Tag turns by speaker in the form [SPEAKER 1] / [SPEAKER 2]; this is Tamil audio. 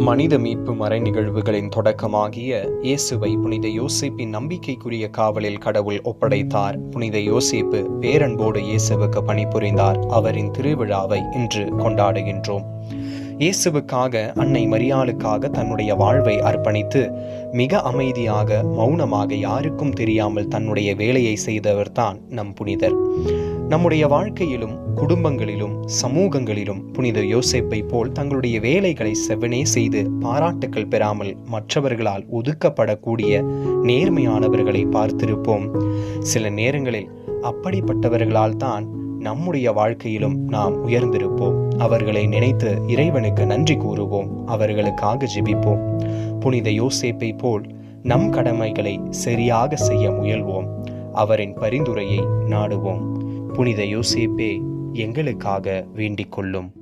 [SPEAKER 1] மனித மீட்பு மறை நிகழ்வுகளின் தொடக்கமாகிய இயேசுவை புனித யோசேப்பின் நம்பிக்கைக்குரிய காவலில் கடவுள் ஒப்படைத்தார். புனித யோசேப்பு பேரன்போடு இயேசுவுக்கு பணிபுரிந்தார். அவரின் திருவிழாவை இன்று கொண்டாடுகின்றோம். இயேசுவுக்காக, அன்னை மரியாளுக்காக தன்னுடைய வாழ்வை அர்ப்பணித்து மிக அமைதியாக, மௌனமாக, யாருக்கும் தெரியாமல் தன்னுடைய வேலையை செய்தவர்தான் நம் புனிதர். நம்முடைய வாழ்க்கையிலும் குடும்பங்களிலும் சமூகங்களிலும் புனித யோசேப்பை போல் தங்களுடைய வேலைகளை செவ்வனே செய்து பாராட்டுக்கள் பெறாமல் மற்றவர்களால் ஒதுக்கப்படக்கூடிய நேர்மையானவர்களை பார்த்திருப்போம். சில நேரங்களில் அப்படிப்பட்டவர்களால் தான் நம்முடைய வாழ்க்கையிலும் நாம் உயர்ந்திருப்போம். அவர்களை நினைத்து இறைவனுக்கு நன்றி கூறுவோம். அவர்களுக்காக ஜெபிப்போம். புனித யோசேப்பை போல் நம் கடமைகளை சரியாக செய்ய முயல்வோம். அவரின் பரிந்துரையை நாடுவோம். புனித யோசேப்பே, எங்களுக்காக வேண்டிக் கொள்ளும்.